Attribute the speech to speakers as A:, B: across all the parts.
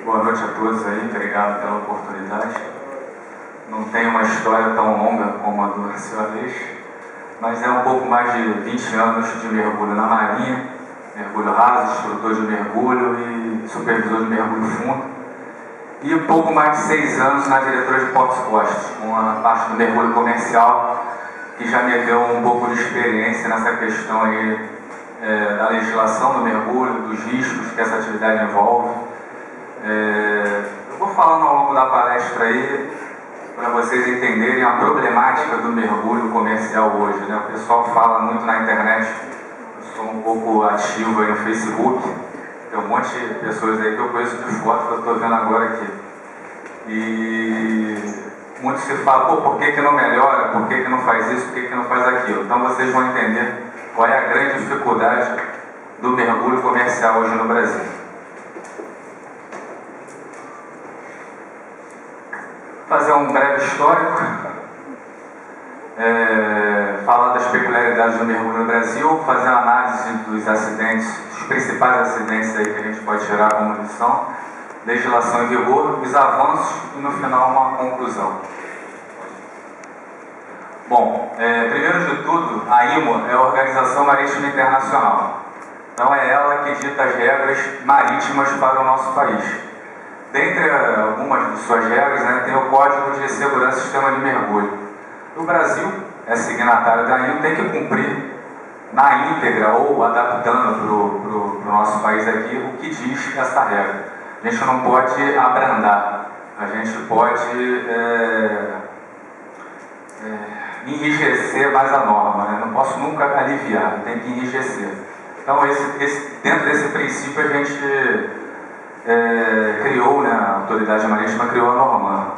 A: Boa noite a todos aí, obrigado pela oportunidade. Não tenho uma história tão longa como a do Sr. Aleixo, mas é um pouco mais de 20 anos de mergulho na Marinha, mergulho raso, instrutor de mergulho e supervisor de mergulho fundo, e um pouco mais de 6 anos na diretora de Portos Costas, uma parte do mergulho comercial que já me deu um pouco de experiência nessa questão aí da legislação do mergulho, dos riscos que essa atividade envolve. Eu vou falando ao longo da palestra aí para vocês entenderem a problemática do mergulho comercial hoje, né? O pessoal fala muito na internet, eu sou um pouco ativo aí no Facebook, tem um monte de pessoas aí que eu conheço de foto que eu estou vendo agora aqui. E muito se fala, por que não melhora, por que não faz isso, por que não faz aquilo. Então vocês vão entender qual é a grande dificuldade do mergulho comercial hoje no Brasil. Fazer um breve histórico, falar das peculiaridades do mergulho no Brasil, fazer uma análise dos acidentes, dos principais acidentes aí que a gente pode tirar como lição, legislação em vigor, os avanços e no final uma conclusão. Bom, primeiro de tudo, a IMO é a Organização Marítima Internacional. Então é ela que dita as regras marítimas para o nosso país. Dentre algumas de suas regras, tem o Código de Segurança e Sistema de Mergulho. O Brasil é signatário da IMO, tem que cumprir na íntegra ou adaptando para o nosso país aqui o que diz essa regra. A gente não pode abrandar, a gente pode enrijecer mais a norma, né? Não posso nunca aliviar, tem que enrijecer. Então, dentro desse princípio, a gente criou, né, a Autoridade Marítima criou a norma.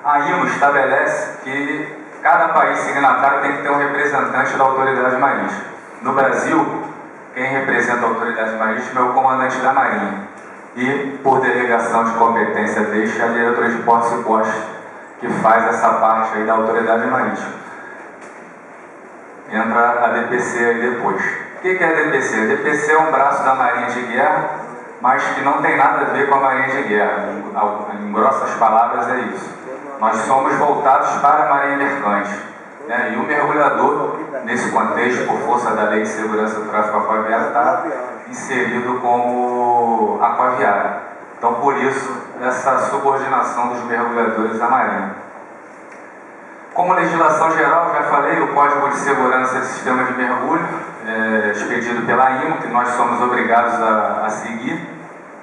A: A IMO estabelece que cada país signatário tem que ter um representante da Autoridade Marítima. No Brasil, quem representa a Autoridade Marítima é o comandante da Marinha. E, por delegação de competência deste, a diretora de Portos e Costas, que faz essa parte aí da Autoridade Marítima. Entra a DPC aí depois. O que é a DPC? A DPC é um braço da Marinha de Guerra, mas que não tem nada a ver com a Marinha de Guerra. Em grossas palavras é isso. Nós somos voltados para a Marinha Mercante. E o mergulhador, nesse contexto, por força da Lei de Segurança do Tráfego Aquaviário, está inserido como aquaviário. Então, por isso, essa subordinação dos mergulhadores à Marinha. Como legislação geral, já falei, o Código de Segurança e Sistema de Mergulho, expedido pela IMO, que nós somos obrigados a seguir,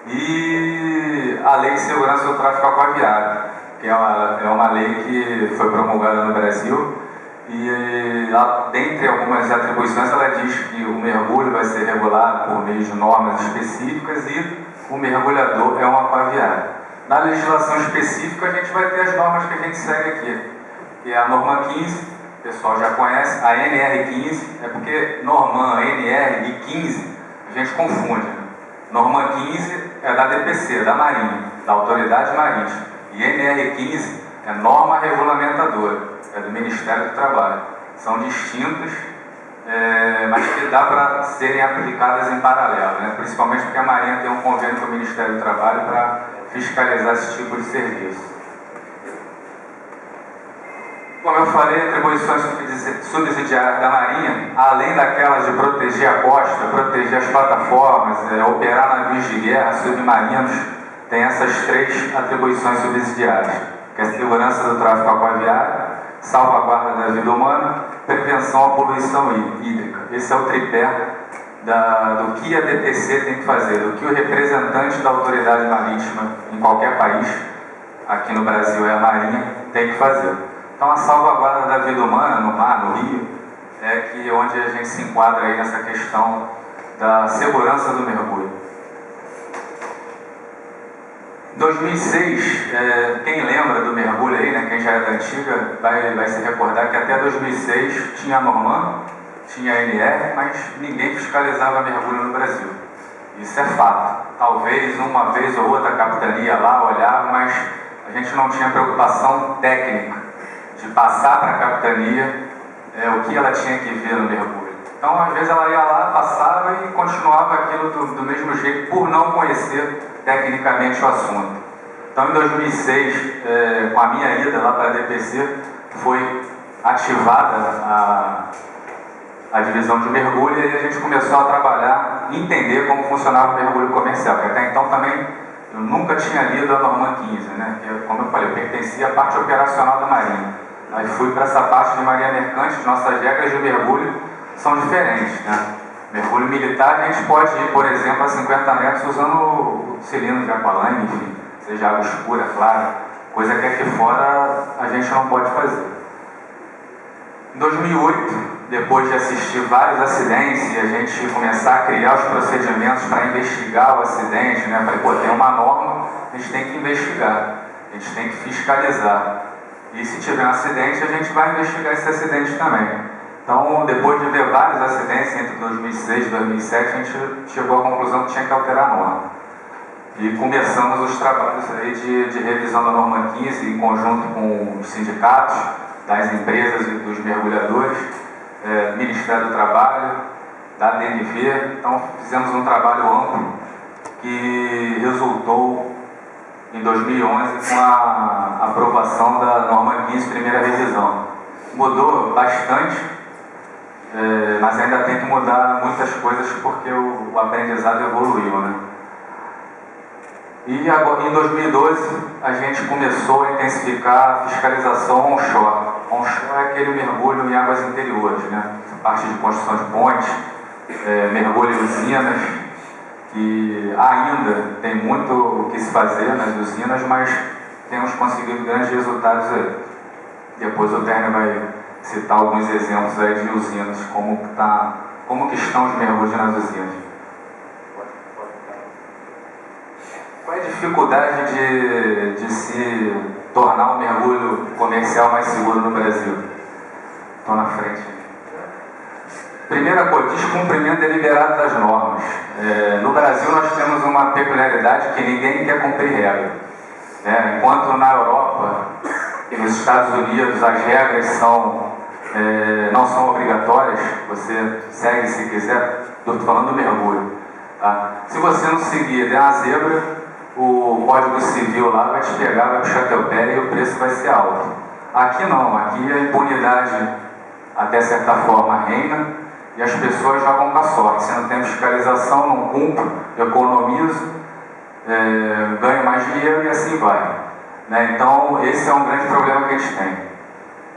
A: e a Lei de Segurança do Tráfego Aquaviário, que é uma lei que foi promulgada no Brasil, e dentre algumas atribuições ela diz que o mergulho vai ser regulado por meio de normas específicas e o mergulhador é um aquaviário. Na legislação específica a gente vai ter as normas que a gente segue aqui, que é a norma 15, o pessoal já conhece, a NR15, é porque norma, NR e 15 a gente confunde, né? Norma 15 é da DPC, da Marinha, da Autoridade Marítima, e NR15 é norma regulamentadora, é do Ministério do Trabalho. São distintas, mas que dá para serem aplicadas em paralelo, né? Principalmente porque a Marinha tem um convênio com o Ministério do Trabalho para fiscalizar esse tipo de serviço. Como eu falei, atribuições subsidiárias da Marinha, além daquelas de proteger a costa, proteger as plataformas, operar navios de guerra, submarinos, tem essas 3 atribuições subsidiárias, que é a segurança do tráfego aquaviário, salvaguarda da vida humana, prevenção à poluição hídrica. Esse é o tripé do que a DPC tem que fazer, do que o representante da Autoridade Marítima em qualquer país, aqui no Brasil é a Marinha, tem que fazer. Então, a salvaguarda da vida humana no mar, no rio, é onde a gente se enquadra aí nessa questão da segurança do mergulho. Em 2006, quem lembra do mergulho aí, né, quem já é da antiga, vai se recordar que até 2006 tinha a Norman, tinha a NR, mas ninguém fiscalizava mergulho no Brasil. Isso é fato. Talvez uma vez ou outra a capitania ia lá, olhava, mas a gente não tinha preocupação técnica de passar para a capitania o que ela tinha que ver no mergulho. Então, às vezes ela ia lá, passava e continuava aquilo do mesmo jeito, por não conhecer tecnicamente o assunto. Então, em 2006, com a minha ida lá para a DPC, foi ativada a divisão de mergulho e a gente começou a trabalhar e entender como funcionava o mergulho comercial, que até então também eu nunca tinha lido a Norma 15, né? Que, como eu falei, eu pertencia à parte operacional da Marinha. Aí fui para essa parte de Marinha Mercante, nossas regras de mergulho são diferentes, né? Mergulho militar a gente pode ir, por exemplo, a 50 metros usando o cilindro de aqualine, enfim, seja água escura, clara, coisa que aqui fora a gente não pode fazer. Em 2008, depois de assistir vários acidentes e a gente começar a criar os procedimentos para investigar o acidente, né? Para ter uma norma, a gente tem que investigar, a gente tem que fiscalizar. E se tiver um acidente, a gente vai investigar esse acidente também. Então, depois de ver vários acidentes entre 2006 e 2007, a gente chegou à conclusão que tinha que alterar a norma. E começamos os trabalhos aí de revisão da norma 15 em conjunto com os sindicatos, das empresas e dos mergulhadores, Ministério do Trabalho, da DNV. Então, fizemos um trabalho amplo que resultou em 2011 com a aprovação da norma 15, primeira revisão. Mudou bastante, mas ainda tem que mudar muitas coisas porque o aprendizado evoluiu, né? E agora, em 2012 a gente começou a intensificar a fiscalização onshore. Onshore é aquele mergulho em águas interiores, né? Parte de construção de pontes, mergulho em usinas, que ainda tem muito o que se fazer nas usinas, mas temos conseguido grandes resultados aí. Depois o Werner vai citar alguns exemplos aí de usinas, como que estão os mergulhos nas usinas. Qual é a dificuldade de se tornar o mergulho comercial mais seguro no Brasil? Estou na frente. Primeira coisa, descumprimento deliberado das normas. No Brasil nós temos uma peculiaridade que ninguém quer cumprir regra. Enquanto na Europa e nos Estados Unidos as regras não são obrigatórias, você segue se quiser, estou falando do mergulho. Tá? Se você não seguir, der uma zebra, o Código Civil lá vai te pegar, vai puxar teu pé e o preço vai ser alto. Aqui não, aqui a impunidade até certa forma reina e as pessoas jogam com a sorte. Se não tem fiscalização, não cumpro, economizo, ganho mais dinheiro e assim vai. Né? Então esse é um grande problema que a gente tem.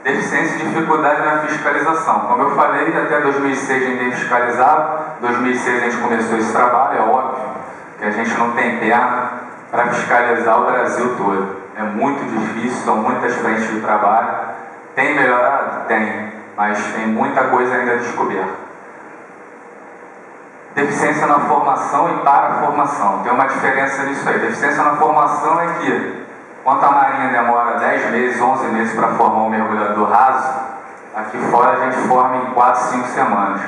A: Deficiência e dificuldade na fiscalização. Como eu falei, até 2006 ninguém fiscalizava, 2006 a gente começou esse trabalho, é óbvio que a gente não tem perna para fiscalizar o Brasil todo. É muito difícil, são muitas frentes de trabalho. Tem melhorado? Tem, mas tem muita coisa ainda a descoberta. Deficiência na formação e para a formação. Tem uma diferença nisso aí. Deficiência na formação é que, enquanto a Marinha demora 10 meses, 11 meses para formar um mergulhador raso, aqui fora a gente forma em 4, 5 semanas.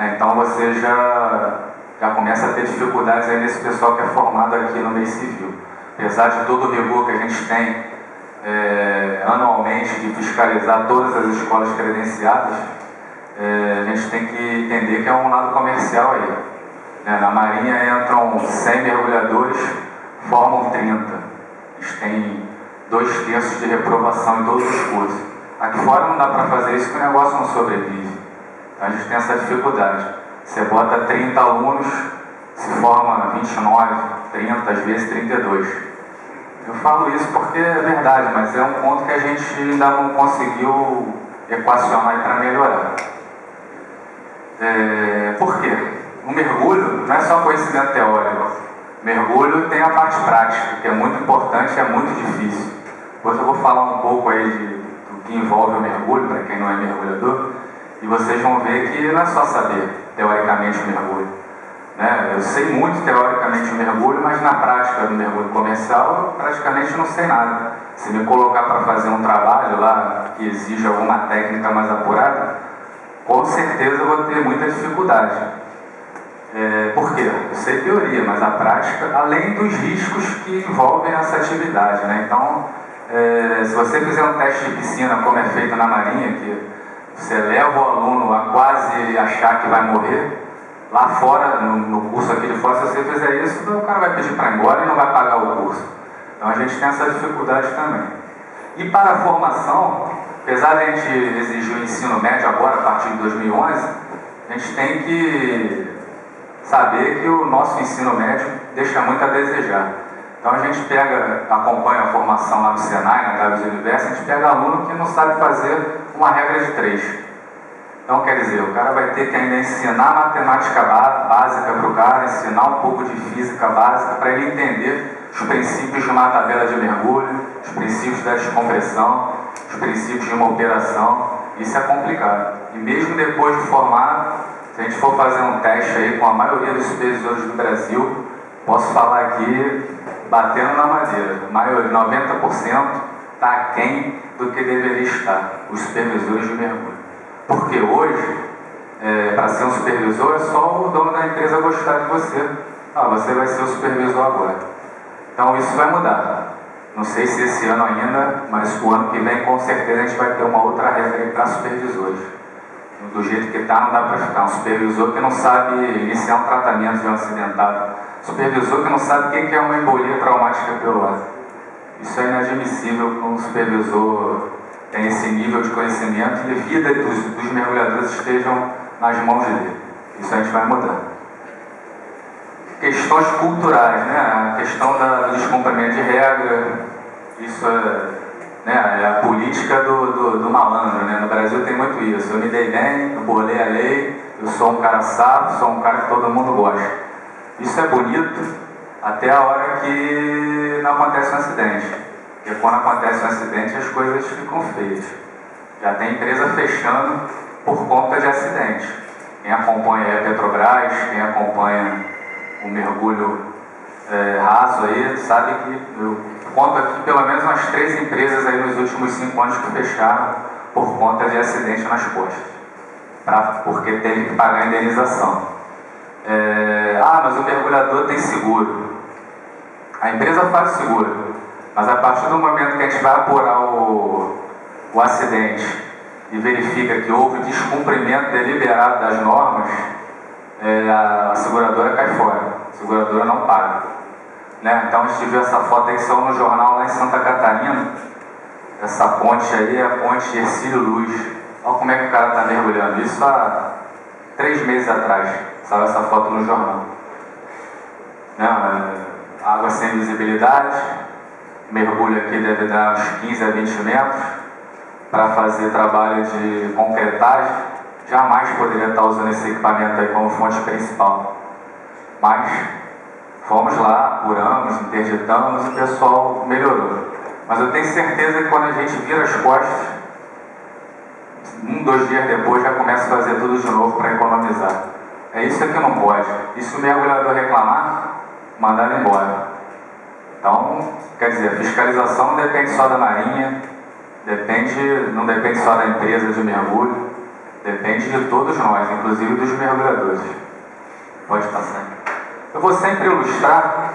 A: Então você já começa a ter dificuldades aí nesse pessoal que é formado aqui no meio civil. Apesar de todo o rigor que a gente tem anualmente de fiscalizar todas as escolas credenciadas, a gente tem que entender que é um lado comercial aí. Na Marinha entram 100 mergulhadores, formam 30. Eles têm 2/3 de reprovação em todos os cursos. Aqui fora não dá para fazer isso porque o negócio não sobrevive. Então a gente tem essa dificuldade. Você bota 30 alunos, se forma 29, 30, às vezes 32. Eu falo isso porque é verdade, mas é um ponto que a gente ainda não conseguiu equacionar para melhorar. Por quê? O mergulho não é só conhecimento teórico. O mergulho tem a parte prática, que é muito importante e é muito difícil. Depois eu vou falar um pouco aí do que envolve o mergulho, para quem não é mergulhador, e vocês vão ver que não é só saber teoricamente o mergulho. Eu sei muito teoricamente o mergulho, mas na prática do mergulho comercial eu praticamente não sei nada. Se me colocar para fazer um trabalho lá que exige alguma técnica mais apurada, com certeza eu vou ter muita dificuldade. Por quê? Eu sei teoria, mas a prática, além dos riscos que envolvem essa atividade. Então, se você fizer um teste de piscina, como é feito na Marinha, que você leva o aluno a quase achar que vai morrer. Lá fora, no curso aqui de fora, se você fizer isso, o cara vai pedir para ir embora e não vai pagar o curso. Então a gente tem essa dificuldade também. E para a formação, apesar de a gente exigir o ensino médio agora, a partir de 2011, a gente tem que saber que o nosso ensino médio deixa muito a desejar. Então a gente acompanha a formação lá no Senai, na Davis Universo, a gente pega aluno que não sabe fazer uma regra de 3. Então, quer dizer, o cara vai ter que ainda ensinar matemática básica para o cara, ensinar um pouco de física básica para ele entender os princípios de uma tabela de mergulho, os princípios da descompressão, os princípios de uma operação. Isso é complicado. E mesmo depois de formado, se a gente for fazer um teste aí com a maioria dos supervisores do Brasil, posso falar aqui, batendo na madeira, a maioria, 90%, está aquém do que deveria estar, os supervisores de mergulho. Porque hoje, para ser um supervisor, é só o dono da empresa gostar de você. Você vai ser o supervisor agora. Então isso vai mudar. Não sei se esse ano ainda, mas o ano que vem com certeza a gente vai ter uma outra regra para supervisores. Do jeito que está, não dá para ficar um supervisor que não sabe iniciar um tratamento de um acidentado. Supervisor que não sabe o que é uma embolia traumática pelo ar. Isso é inadmissível que um supervisor tem esse nível de conhecimento e a vida dos mergulhadores estejam nas mãos dele. Isso a gente vai mudar. Questões culturais, né? A questão do descumprimento de regra, isso é a política do malandro, né? No Brasil tem muito isso. Eu me dei bem, eu burlei a lei, eu sou um cara sábio, sou um cara que todo mundo gosta. Isso é bonito até a hora que não acontece um acidente. Porque quando acontece um acidente as coisas ficam feias. Já tem empresa fechando por conta de acidente. Quem acompanha a Petrobras, quem acompanha o mergulho raso aí, sabe que eu conto aqui pelo menos umas 3 empresas aí nos últimos 5 anos que fecharam por conta de acidente nas costas. Porque teve que pagar a indenização. Mas o mergulhador tem seguro. A empresa faz seguro. Mas a partir do momento que a gente vai apurar o acidente e verifica que houve descumprimento deliberado das normas, a seguradora cai fora, a seguradora não paga. Né? Então a gente viu essa foto aí que saiu no jornal lá em Santa Catarina. Essa ponte aí é a ponte Hercílio Luz. Olha como é que o cara está mergulhando. Isso há 3 meses atrás, saiu essa foto no jornal. Né? Água sem visibilidade. Mergulho aqui deve dar uns 15 a 20 metros para fazer trabalho de concretagem. Jamais poderia estar usando esse equipamento aí como fonte principal. Mas fomos lá, apuramos, interditamos e o pessoal melhorou. Mas eu tenho certeza que quando a gente vira as costas, 1, 2 dias depois já começa a fazer tudo de novo para economizar. É isso que não pode. E se o mergulhador reclamar, mandar ele embora. Então, quer dizer, a fiscalização não depende só da Marinha, não depende só da empresa de mergulho, depende de todos nós, inclusive dos mergulhadores. Pode passar. Eu vou sempre ilustrar,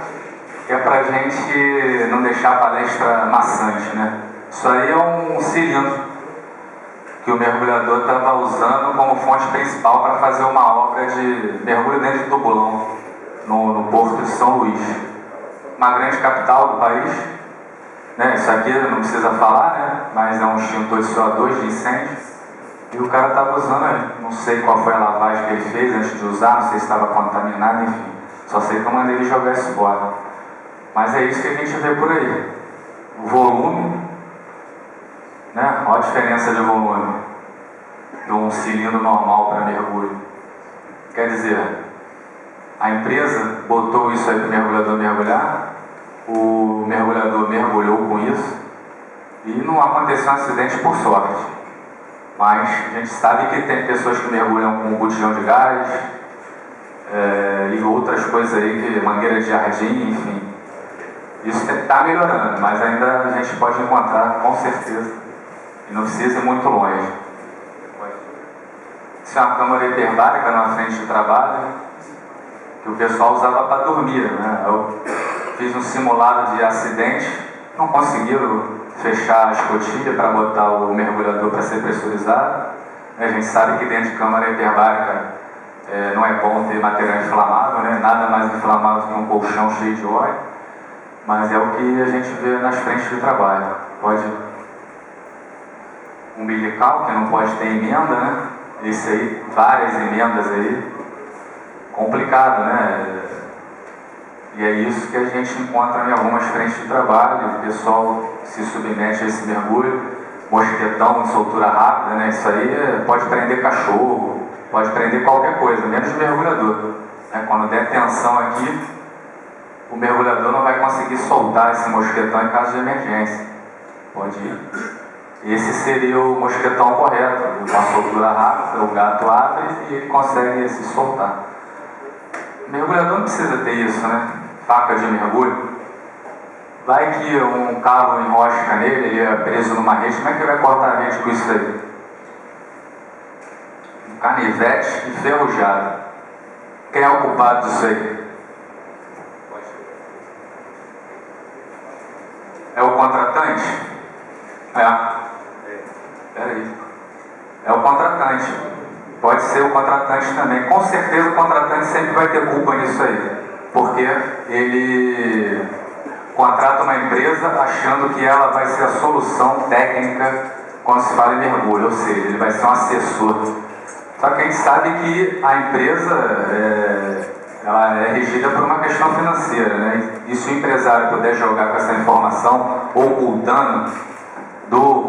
A: que é para a gente não deixar a palestra maçante, né? Isso aí é um cilindro que o mergulhador estava usando como fonte principal para fazer uma obra de mergulho dentro de tubulão no porto de São Luís. Uma grande capital do país, né? Isso aqui não precisa falar, né? Mas é um extintor de CO2 de incêndio. E o cara estava usando aí. Não sei qual foi a lavagem que ele fez antes de usar, não sei se estava contaminado, enfim. Só sei que eu mandei ele jogar isso fora. Mas é isso que a gente vê por aí. O volume, né? Olha a diferença de volume de um cilindro normal para mergulho. Quer dizer, a empresa botou isso aí para o mergulhador mergulhar, o mergulhador mergulhou com isso e não aconteceu um acidente por sorte. Mas a gente sabe que tem pessoas que mergulham com botijão de gás e outras coisas aí, mangueira de jardim, enfim. Isso está melhorando, mas ainda a gente pode encontrar com certeza e não precisa ir muito longe. Isso é uma câmara hiperbárica na frente do trabalho, que o pessoal usava para dormir, né? Eu fiz um simulado de acidente, não conseguiram fechar a escotilha para botar o mergulhador para ser pressurizado. A gente sabe que dentro de câmara hiperbárica não é bom ter material inflamável, né? Nada mais inflamável que um colchão cheio de óleo, mas é o que a gente vê nas frentes de trabalho. Pode umbilical, que não pode ter emenda, né? Esse aí, várias emendas aí, complicado, né? E é isso que a gente encontra em algumas frentes de trabalho. O pessoal se submete a esse mergulho, mosquetão, soltura rápida, né? Isso aí pode prender cachorro, pode prender qualquer coisa, menos o mergulhador, né? Quando der tensão aqui, o mergulhador não vai conseguir soltar esse mosquetão em caso de emergência. Pode ir. Esse seria o mosquetão correto, com a soltura rápida, o gato abre e ele consegue se soltar. O mergulhador não precisa ter isso, né? Faca de mergulho. Vai que um cabo enrosca nele, ele é preso numa rede, como é que ele vai cortar a rede com isso aí? Um canivete enferrujado. Quem é o culpado disso aí? É o contratante? Peraí. É o contratante. Pode ser o contratante também. Com certeza o contratante sempre vai ter culpa nisso aí. Porque ele contrata uma empresa achando que ela vai ser a solução técnica quando se fala em mergulho. Ou seja, ele vai ser um assessor. Só que a gente sabe que a empresa ela é regida por uma questão financeira, né? E se o empresário puder jogar com essa informação, ocultando do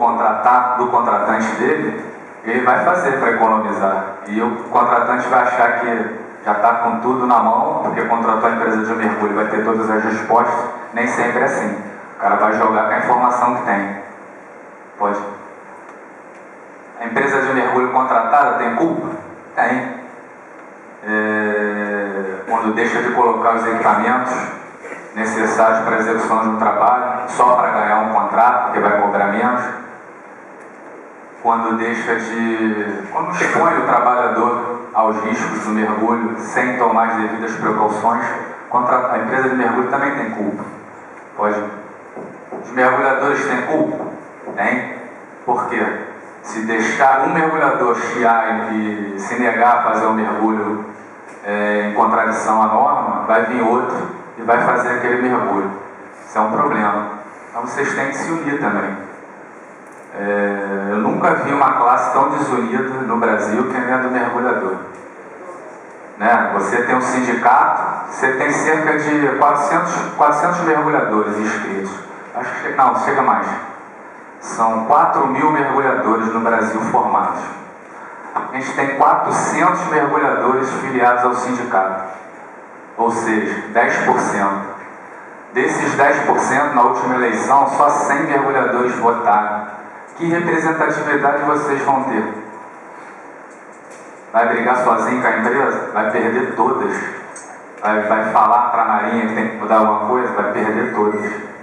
A: contratante dele, ele vai fazer para economizar. E o contratante vai achar que já está com tudo na mão, porque contratou a empresa de mergulho, vai ter todas as respostas. Nem sempre é assim. O cara vai jogar com a informação que tem. Pode. A empresa de mergulho contratada tem culpa? Tem. Quando deixa de colocar os equipamentos necessários para a execução de um trabalho, só para ganhar um contrato, porque vai cobrar menos. Quando expõe o trabalhador aos riscos do mergulho sem tomar as devidas precauções, a empresa de mergulho também tem culpa. Pode. Os mergulhadores têm culpa? Tem. Por quê? Se deixar um mergulhador chiar e se negar a fazer um mergulho em contradição à norma, vai vir outro e vai fazer aquele mergulho. Isso é um problema. Então vocês têm que se unir também. Eu nunca vi uma classe tão desunida no Brasil que é a do mergulhador. Né? Você tem um sindicato, você tem cerca de 400 mergulhadores inscritos. Acho que não, chega mais. São 4.000 mergulhadores no Brasil formados. A gente tem 400 mergulhadores filiados ao sindicato. Ou seja, 10%. Desses 10%, na última eleição, só 100 mergulhadores votaram. Que representatividade vocês vão ter? Vai brigar sozinho com a empresa? Vai perder todas. Vai falar para a Marinha que tem que mudar alguma coisa? Vai perder todas.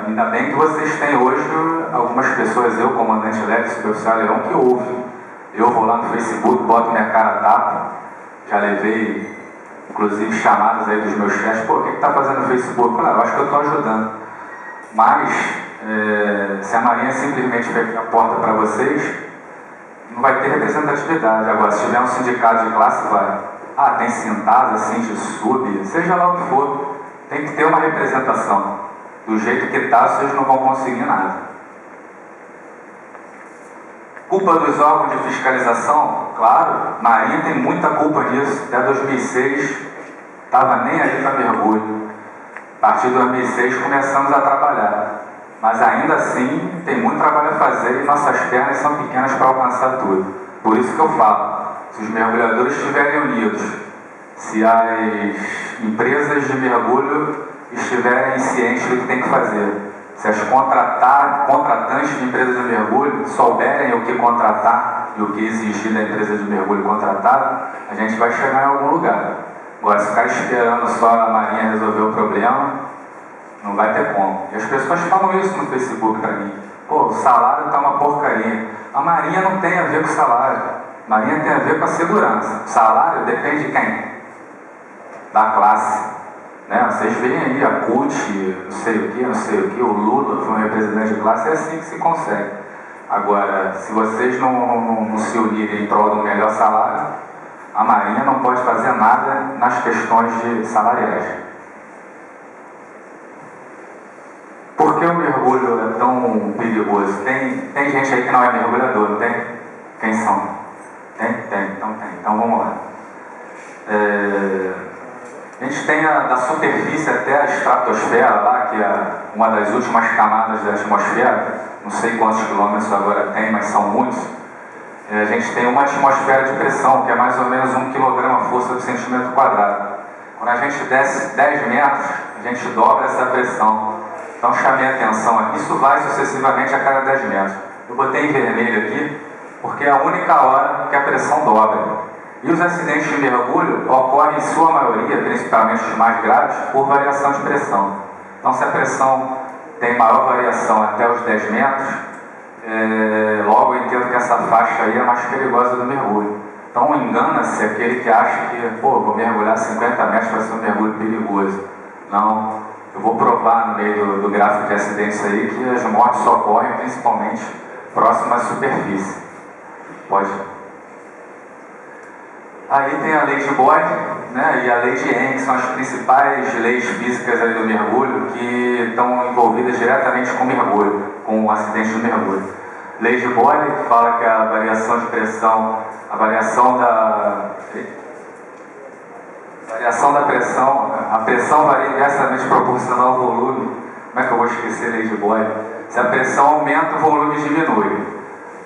A: Ainda bem que vocês têm hoje algumas pessoas, eu, comandante Leque, suboficial Leão, que ouvem. Eu vou lá no Facebook, boto minha cara a tapa. Já levei, inclusive, chamadas aí dos meus chefes. Pô, o que está fazendo no Facebook? Eu falei, eu acho que eu estou ajudando. Mas, se a Marinha simplesmente fechar a porta para vocês, não vai ter representatividade. Agora, se tiver um sindicato de classe, vai. Tem Sintasa, Sindisub, seja lá o que for, tem que ter uma representação. Do jeito que está, vocês não vão conseguir nada. Culpa dos órgãos de fiscalização? Claro, Marinha tem muita culpa nisso. Até 2006, estava nem aí para mergulho. A partir de 2006 começamos a trabalhar. Mas ainda assim, tem muito trabalho a fazer e nossas pernas são pequenas para alcançar tudo. Por isso que eu falo, se os mergulhadores estiverem unidos, se as empresas de mergulho estiverem cientes do que tem que fazer, se as contratantes de empresas de mergulho souberem o que contratar e o que exigir da empresa de mergulho contratada, a gente vai chegar em algum lugar. Agora, se ficar esperando só a Marinha resolver o problema, não vai ter como. E as pessoas falam isso no Facebook para mim. Pô, o salário está uma porcaria. A Marinha não tem a ver com o salário. A Marinha tem a ver com a segurança. O salário depende de quem? Da classe. Né? Vocês veem aí a CUT, não sei o que, o Lula foi um representante de classe, é assim que se consegue. Agora, se vocês não se unirem em prol do melhor salário, a Marinha não pode fazer nada nas questões salariais. Por que o mergulho é tão perigoso? Tem gente aí que não é mergulhador, não tem? Quem são? Tem? Então tem. Então vamos lá. A gente tem da superfície até a estratosfera lá, que é uma das últimas camadas da atmosfera, não sei quantos quilômetros agora tem, mas são muitos. A gente tem uma atmosfera de pressão, que é mais ou menos 1 kg/força por centímetro quadrado. Quando a gente desce 10 metros, a gente dobra essa pressão. Então chamei a atenção, isso vai sucessivamente a cada 10 metros. Eu botei em vermelho aqui, porque é a única hora que a pressão dobra. E os acidentes de mergulho ocorrem, em sua maioria, principalmente os mais graves, por variação de pressão. Então, se a pressão tem maior variação até os 10 metros, logo eu entendo que essa faixa aí é mais perigosa do mergulho. Então, engana-se aquele que acha que, vou mergulhar 50 metros, vai ser um mergulho perigoso. Não, eu vou provar no meio do gráfico de acidentes aí que as mortes ocorrem principalmente próximas à superfície. Pode. Aí tem a lei de Boyle, né, e a lei de Young, que são as principais leis físicas aí do mergulho que estão envolvidas diretamente com o mergulho, com o acidente do mergulho. Lei de Boyle, que fala que a variação de pressão, a variação da pressão, a pressão varia inversamente proporcional ao volume. Como é que eu vou esquecer a lei de Boyle? Se a pressão aumenta, o volume diminui.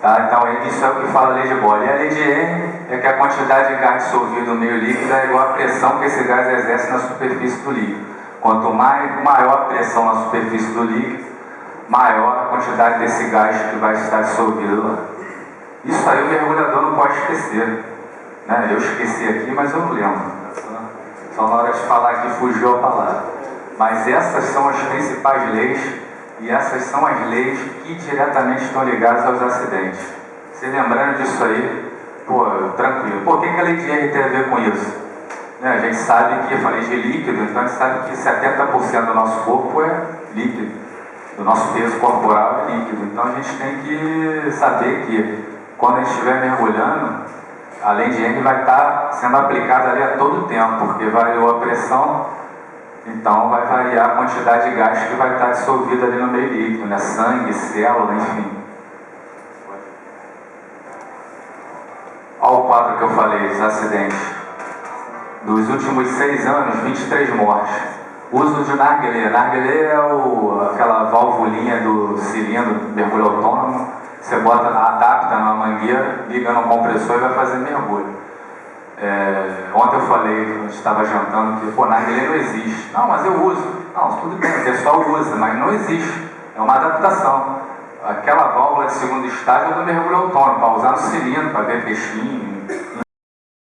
A: Tá? Então, isso é o que fala a lei de Boyle. E a lei de Young é que a quantidade de gás dissolvido no meio líquido é igual à pressão que esse gás exerce na superfície do líquido. Quanto maior a pressão na superfície do líquido, maior a quantidade desse gás que vai estar dissolvido lá. Isso aí o mergulhador não pode esquecer. Né? Eu esqueci aqui, mas eu não lembro. Só na hora de falar que fugiu a palavra. Mas essas são as principais leis. E essas são as leis que diretamente estão ligadas aos acidentes. Se lembrando disso aí, tranquilo. Por que a lei de Young tem a ver com isso? A gente sabe que, eu falei de líquido, então a gente sabe que 70% do nosso corpo é líquido. Do nosso peso corporal é líquido. Então a gente tem que saber que quando a gente estiver mergulhando, a lei de Young vai estar sendo aplicada ali a todo tempo, porque variou a pressão. Então vai variar a quantidade de gás que vai estar dissolvida ali no meio líquido, né? Sangue, célula, enfim. Olha o quadro que eu falei, os acidentes. Dos últimos 6 anos, 23 mortes. Uso de narguilé. Narguilé é aquela valvulinha do cilindro do mergulho autônomo. Você adapta na mangueira, liga no compressor e vai fazer mergulho. Ontem eu falei, a gente estava jantando, que narguilé não existe. Não, mas eu uso. Não, tudo bem, o pessoal usa, mas não existe. É uma adaptação. Aquela válvula de segundo estágio é do mergulho autônomo, para usar no cilindro, para ver peixinho.